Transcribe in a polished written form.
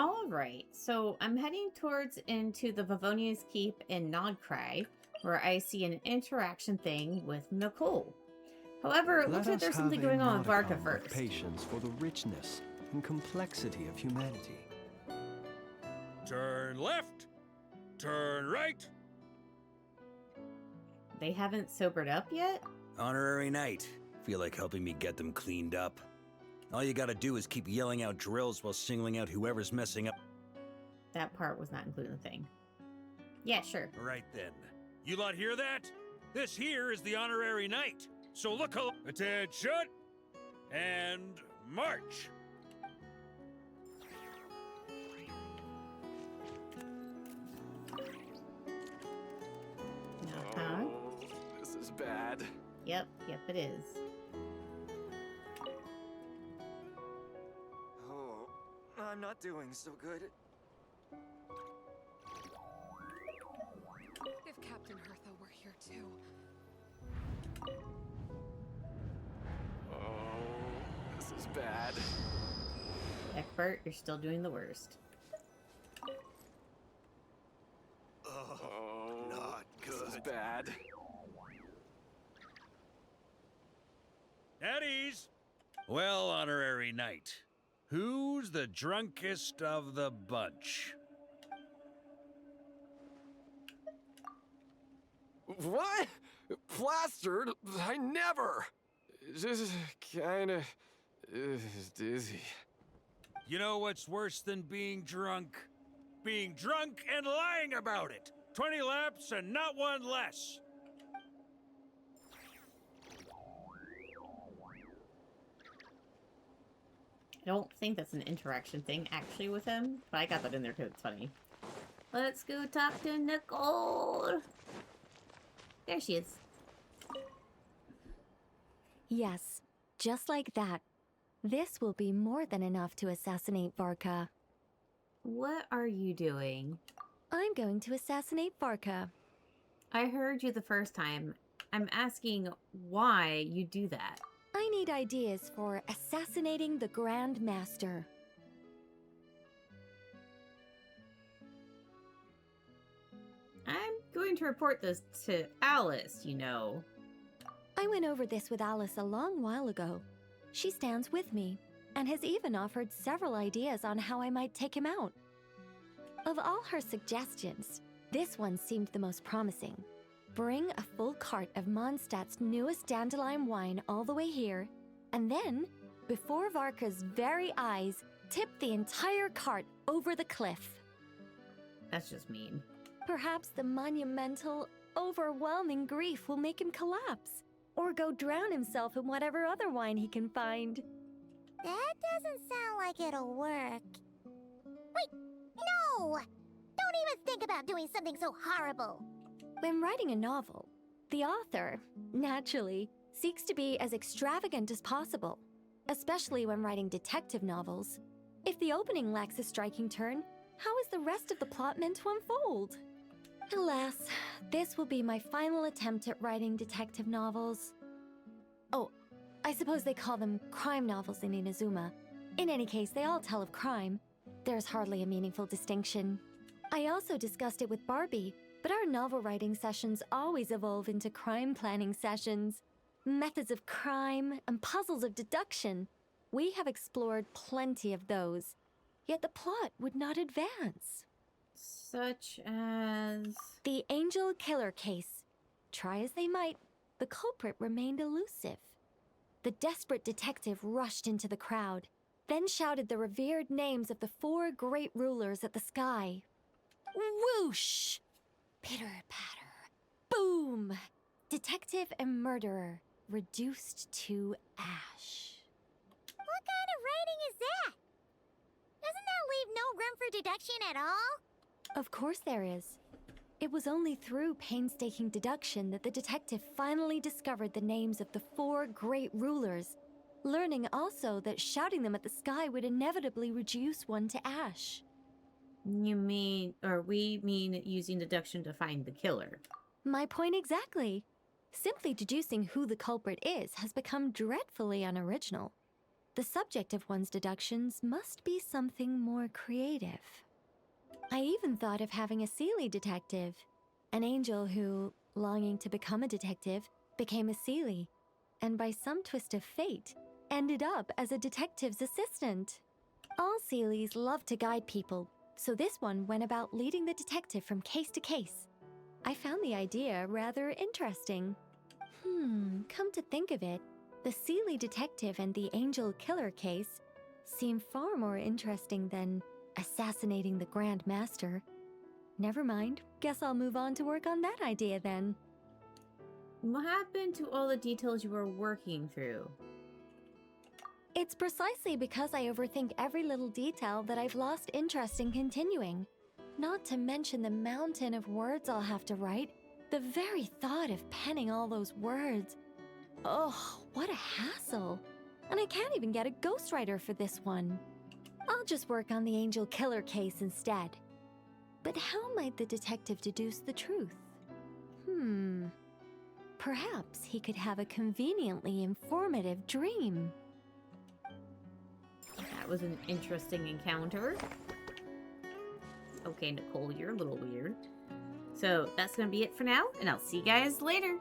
All right, so I'm heading towards into the Vavonia's Keep in Nod-Krai, where I see an interaction thing with Nicole. However, it Let looks like us there's have something a going on with Varka modicum of first. patience for the richness and complexity of humanity. Turn left, turn right. They haven't sobered up yet? Honorary Knight. Feel like helping me get them cleaned up? All you gotta do is keep yelling out drills while singling out whoever's messing up. That part was not included in the thing. Yeah, sure. Right then. You lot hear that? This here is the Honorary Knight. So look, attention, and march. Uh-huh. Oh, this is bad. Yep, it is. Oh, I'm not doing so good. If Captain Hertha were here too. Oh, this is bad. Egbert, you're still doing the worst. Oh, not good. This is bad. At ease. Well, Honorary Knight, who's the drunkest of the bunch? What? Plastered? I never. Just kinda dizzy. You know what's worse than being drunk? Being drunk and lying about it. 20 laps and not one less. I don't think that's an interaction thing actually with him, but I got that in there because it's funny. Let's go talk to Nicole. There she is. Yes, just like that. This will be more than enough to assassinate Varka. What are you doing? I'm going to assassinate Varka. I heard you the first time. I'm asking why you do that. I need ideas for assassinating the Grand Master. I'm going to report this to Alice, you know. I went over this with Alice a long while ago. She stands with me, and has even offered several ideas on how I might take him out. Of all her suggestions, this one seemed the most promising. Bring a full cart of Mondstadt's newest dandelion wine all the way here, and then, before Varka's very eyes, tip the entire cart over the cliff. That's just mean. Perhaps the monumental, overwhelming grief will make him collapse, or go drown himself in whatever other wine he can find. That doesn't sound like it'll work. Wait, no! Don't even think about doing something so horrible. When writing a novel, the author, naturally, seeks to be as extravagant as possible, especially when writing detective novels. If the opening lacks a striking turn, how is the rest of the plot meant to unfold? Alas, this will be my final attempt at writing detective novels. Oh, I suppose they call them crime novels in Inazuma. In any case, they all tell of crime. There's hardly a meaningful distinction. I also discussed it with Barbie, but our novel writing sessions always evolve into crime planning sessions. Methods of crime and puzzles of deduction. We have explored plenty of those, yet the plot would not advance. Such as... The Angel Killer case. Try as they might, the culprit remained elusive. The desperate detective rushed into the crowd, then shouted the revered names of the 4 great rulers at the sky. Whoosh! Pitter-patter. Boom! Detective and murderer reduced to ash. What kind of writing is that? Doesn't that leave no room for deduction at all? Of course there is. It was only through painstaking deduction that the detective finally discovered the names of the 4 great rulers, learning also that shouting them at the sky would inevitably reduce one to ash. You mean, or we mean using deduction to find the killer. My point exactly. Simply deducing who the culprit is has become dreadfully unoriginal. the subject of one's deductions must be something more creative. I even thought of having a Seelie detective, an angel who, longing to become a detective, became a Seelie, and by some twist of fate, ended up as a detective's assistant. All Seelies love to guide people, so this one went about leading the detective from case to case. I found the idea rather interesting. Come to think of it, the Seelie detective and the angel killer case seem far more interesting than assassinating the Grand Master. Never mind, guess I'll move on to work on that idea then. What happened to all the details you were working through? It's precisely because I overthink every little detail that I've lost interest in continuing. Not to mention the mountain of words I'll have to write. The very thought of penning all those words. Oh, what a hassle. And I can't even get a ghostwriter for this one. I'll just work on the angel killer case instead. But how might the detective deduce the truth? Perhaps he could have a conveniently informative dream. That was an interesting encounter. Okay, Nicole, you're a little weird. So that's gonna be it for now, and I'll see you guys later.